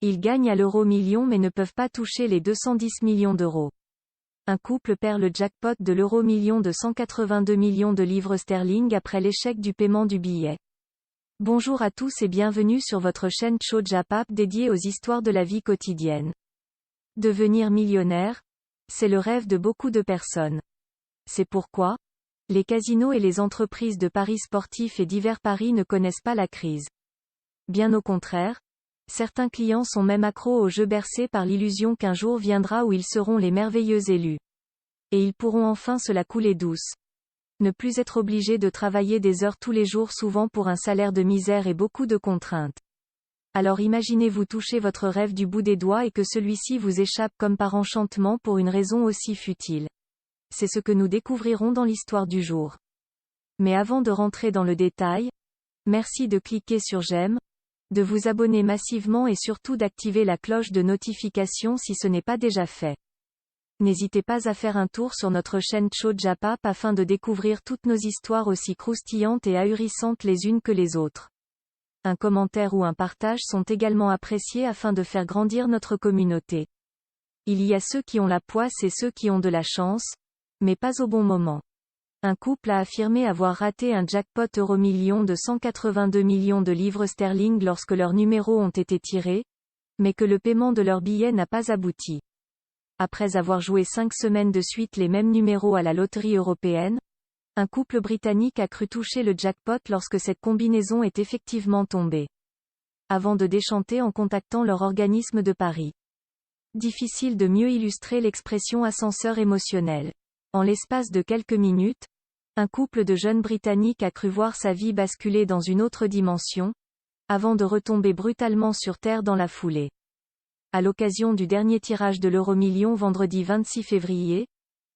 Ils gagnent à l'euro-million mais ne peuvent pas toucher les 210 millions d'euros. Un couple perd le jackpot de l'euro-million de 182 millions de livres sterling après l'échec du paiement du billet. Bonjour à tous et bienvenue sur votre chaîne Cho Japap dédiée aux histoires de la vie quotidienne. Devenir millionnaire, c'est le rêve de beaucoup de personnes. C'est pourquoi les casinos et les entreprises de paris sportifs et divers paris ne connaissent pas la crise. Bien au contraire, certains clients sont même accros aux jeux bercés par l'illusion qu'un jour viendra où ils seront les merveilleux élus. Et ils pourront enfin se la couler douce. Ne plus être obligés de travailler des heures tous les jours souvent pour un salaire de misère et beaucoup de contraintes. Alors imaginez-vous toucher votre rêve du bout des doigts et que celui-ci vous échappe comme par enchantement pour une raison aussi futile. C'est ce que nous découvrirons dans l'histoire du jour. Mais avant de rentrer dans le détail, merci de cliquer sur j'aime, de vous abonner massivement et surtout d'activer la cloche de notification si ce n'est pas déjà fait. N'hésitez pas à faire un tour sur notre chaîne Cho Japap afin de découvrir toutes nos histoires aussi croustillantes et ahurissantes les unes que les autres. Un commentaire ou un partage sont également appréciés afin de faire grandir notre communauté. Il y a ceux qui ont la poisse et ceux qui ont de la chance, mais pas au bon moment. Un couple a affirmé avoir raté un jackpot euro-million de 182 millions de livres sterling lorsque leurs numéros ont été tirés, mais que le paiement de leur billet n'a pas abouti. Après avoir joué 5 semaines de suite les mêmes numéros à la loterie européenne, un couple britannique a cru toucher le jackpot lorsque cette combinaison est effectivement tombée. Avant de déchanter en contactant leur organisme de paris. Difficile de mieux illustrer l'expression ascenseur émotionnel. En l'espace de quelques minutes, un couple de jeunes Britanniques a cru voir sa vie basculer dans une autre dimension, avant de retomber brutalement sur terre dans la foulée. À l'occasion du dernier tirage de l'euro-million vendredi 26 février,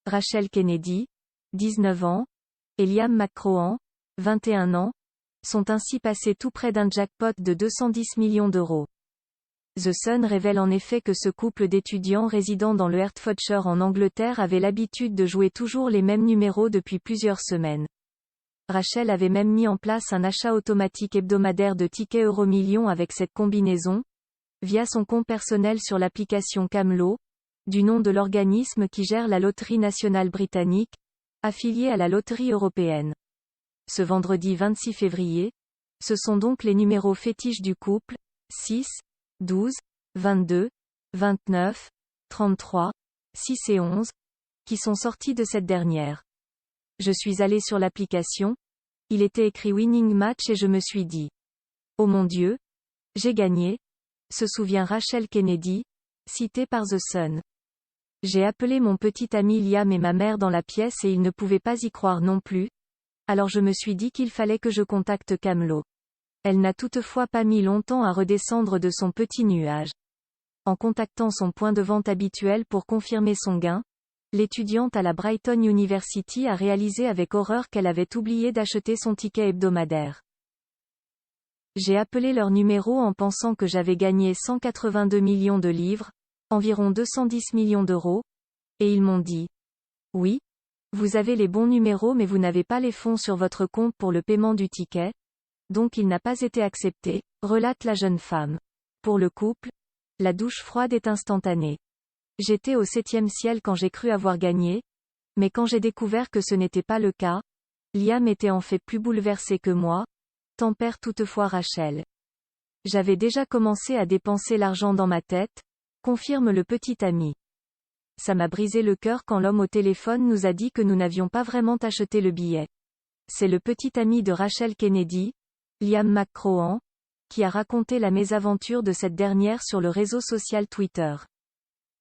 Rachel Kennedy, 19 ans, et Liam McCrohan, 21 ans, sont ainsi passés tout près d'un jackpot de 210 millions d'euros. The Sun révèle en effet que ce couple d'étudiants résidant dans le Hertfordshire en Angleterre avait l'habitude de jouer toujours les mêmes numéros depuis plusieurs semaines. Rachel avait même mis en place un achat automatique hebdomadaire de tickets euro-million avec cette combinaison, via son compte personnel sur l'application Camelot, du nom de l'organisme qui gère la loterie nationale britannique, affiliée à la loterie européenne. Ce vendredi 26 février, ce sont donc les numéros fétiches du couple, 6, 12, 22, 29, 33, 6 et 11, qui sont sortis de cette dernière. Je suis allé sur l'application, il était écrit Winning Match et je me suis dit: oh mon Dieu, j'ai gagné, se souvient Rachel Kennedy, citée par The Sun. J'ai appelé mon petit ami Liam et ma mère dans la pièce et ils ne pouvaient pas y croire non plus, alors je me suis dit qu'il fallait que je contacte Camelot. Elle n'a toutefois pas mis longtemps à redescendre de son petit nuage. En contactant son point de vente habituel pour confirmer son gain, l'étudiante à la Brighton University a réalisé avec horreur qu'elle avait oublié d'acheter son ticket hebdomadaire. J'ai appelé leur numéro en pensant que j'avais gagné 182 millions de livres, environ 210 millions d'euros, et ils m'ont dit: oui, vous avez les bons numéros mais vous n'avez pas les fonds sur votre compte pour le paiement du ticket, donc il n'a pas été accepté, relate la jeune femme. Pour le couple, la douche froide est instantanée. J'étais au 7e ciel quand j'ai cru avoir gagné, mais quand j'ai découvert que ce n'était pas le cas, Liam était en fait plus bouleversé que moi, tempère toutefois Rachel. J'avais déjà commencé à dépenser l'argent dans ma tête, confirme le petit ami. Ça m'a brisé le cœur quand l'homme au téléphone nous a dit que nous n'avions pas vraiment acheté le billet. C'est le petit ami de Rachel Kennedy, Liam McCrohan, qui a raconté la mésaventure de cette dernière sur le réseau social Twitter.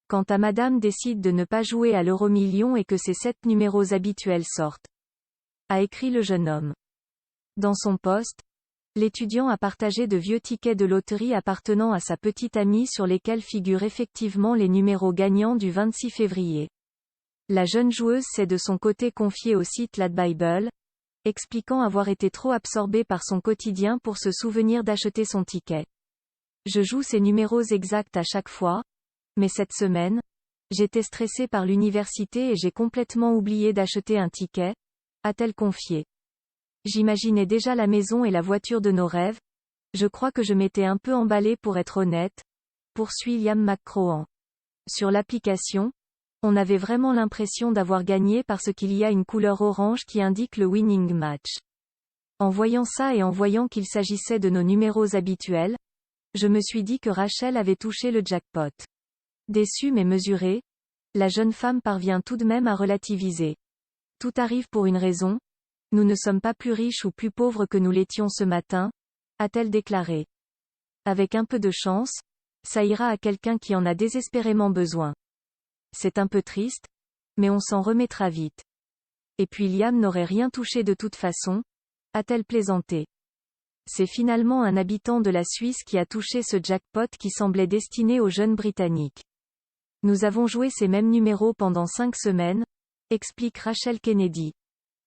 Quant à madame décide de ne pas jouer à l'euro-million et que ses 7 numéros habituels sortent, a écrit le jeune homme. Dans son post, l'étudiant a partagé de vieux tickets de loterie appartenant à sa petite amie sur lesquels figurent effectivement les numéros gagnants du 26 février. La jeune joueuse s'est de son côté confiée au site LadBible, expliquant avoir été trop absorbée par son quotidien pour se souvenir d'acheter son ticket. Je joue ces numéros exacts à chaque fois, mais cette semaine, j'étais stressée par l'université et j'ai complètement oublié d'acheter un ticket, a-t-elle confié. J'imaginais déjà la maison et la voiture de nos rêves. Je crois que je m'étais un peu emballée pour être honnête. poursuit Liam McCrohan. Sur l'application, on avait vraiment l'impression d'avoir gagné parce qu'il y a une couleur orange qui indique le winning match. En voyant ça et en voyant qu'il s'agissait de nos numéros habituels, je me suis dit que Rachel avait touché le jackpot. Déçue mais mesurée, la jeune femme parvient tout de même à relativiser. Tout arrive pour une raison, nous ne sommes pas plus riches ou plus pauvres que nous l'étions ce matin, a-t-elle déclaré. Avec un peu de chance, ça ira à quelqu'un qui en a désespérément besoin. C'est un peu triste, mais on s'en remettra vite. Et puis Liam n'aurait rien touché de toute façon, a-t-elle plaisanté. C'est finalement un habitant de la Suisse qui a touché ce jackpot qui semblait destiné aux jeunes Britanniques. Nous avons joué ces mêmes numéros pendant 5 semaines, explique Rachel Kennedy.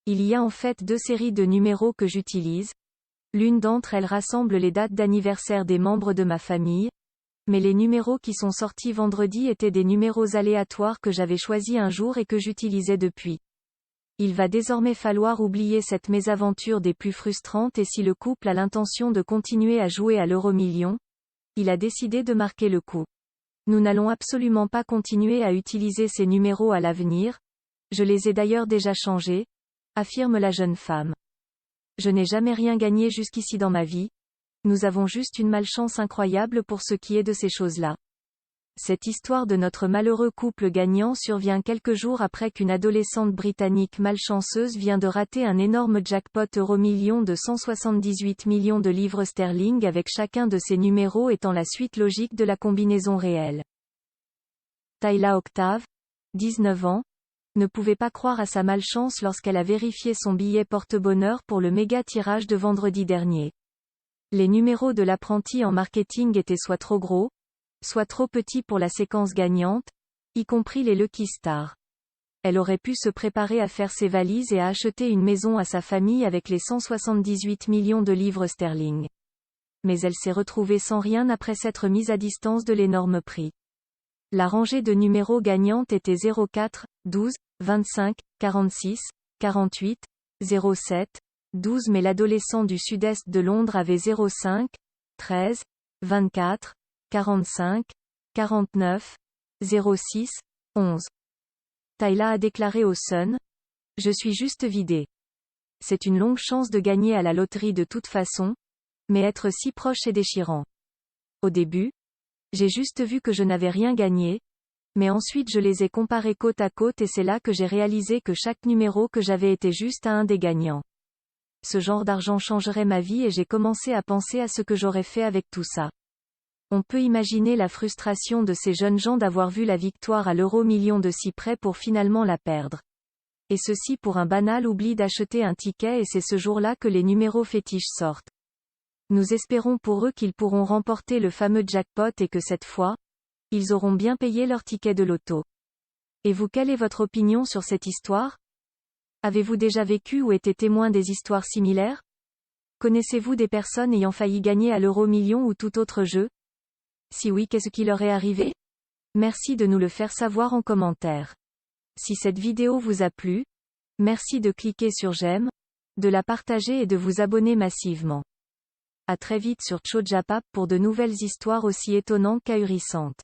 Il y a en fait 2 séries de numéros que j'utilise. L'une d'entre elles rassemble les dates d'anniversaire des membres de ma famille, mais les numéros qui sont sortis vendredi étaient des numéros aléatoires que j'avais choisis un jour et que j'utilisais depuis. Il va désormais falloir oublier cette mésaventure des plus frustrantes et si le couple a l'intention de continuer à jouer à l'euro-million, il a décidé de marquer le coup. Nous n'allons absolument pas continuer à utiliser ces numéros à l'avenir, je les ai d'ailleurs déjà changés, affirme la jeune femme. Je n'ai jamais rien gagné jusqu'ici dans ma vie, nous avons juste une malchance incroyable pour ce qui est de ces choses-là. Cette histoire de notre malheureux couple gagnant survient quelques jours après qu'une adolescente britannique malchanceuse vient de rater un énorme jackpot euro-million de 178 millions de livres sterling avec chacun de ces numéros étant la suite logique de la combinaison réelle. Tayla Octave, 19 ans, ne pouvait pas croire à sa malchance lorsqu'elle a vérifié son billet porte-bonheur pour le méga tirage de vendredi dernier. Les numéros de l'apprenti en marketing étaient soit trop gros, soit trop petits pour la séquence gagnante, y compris les Lucky Stars. Elle aurait pu se préparer à faire ses valises et à acheter une maison à sa famille avec les 178 millions de livres sterling. Mais elle s'est retrouvée sans rien après s'être mise à distance de l'énorme prix. La rangée de numéros gagnantes était 04, 12, 25, 46, 48, 07, 12 mais l'adolescent du sud-est de Londres avait 05, 13, 24, 45, 49, 06, 11. Tayla a déclaré au Sun. Je suis juste vidée. C'est une longue chance de gagner à la loterie de toute façon, mais être si proche est déchirant. Au début, j'ai juste vu que je n'avais rien gagné, mais ensuite je les ai comparés côte à côte et c'est là que j'ai réalisé que chaque numéro que j'avais était juste à un des gagnants. Ce genre d'argent changerait ma vie et j'ai commencé à penser à ce que j'aurais fait avec tout ça. On peut imaginer la frustration de ces jeunes gens d'avoir vu la victoire à l'euro-million de si près pour finalement la perdre. Et ceci pour un banal oubli d'acheter un ticket et c'est ce jour-là que les numéros fétiches sortent. Nous espérons pour eux qu'ils pourront remporter le fameux jackpot et que cette fois, ils auront bien payé leur ticket de loto. Et vous, quelle est votre opinion sur cette histoire? Avez-vous déjà vécu ou été témoin des histoires similaires? Connaissez-vous des personnes ayant failli gagner à l'euro-million ou tout autre jeu? Si oui, qu'est-ce qui leur est arrivé? Merci de nous le faire savoir en commentaire. Si cette vidéo vous a plu, merci de cliquer sur j'aime, de la partager et de vous abonner massivement. À très vite sur Chojapap pour de nouvelles histoires aussi étonnantes qu'ahurissantes.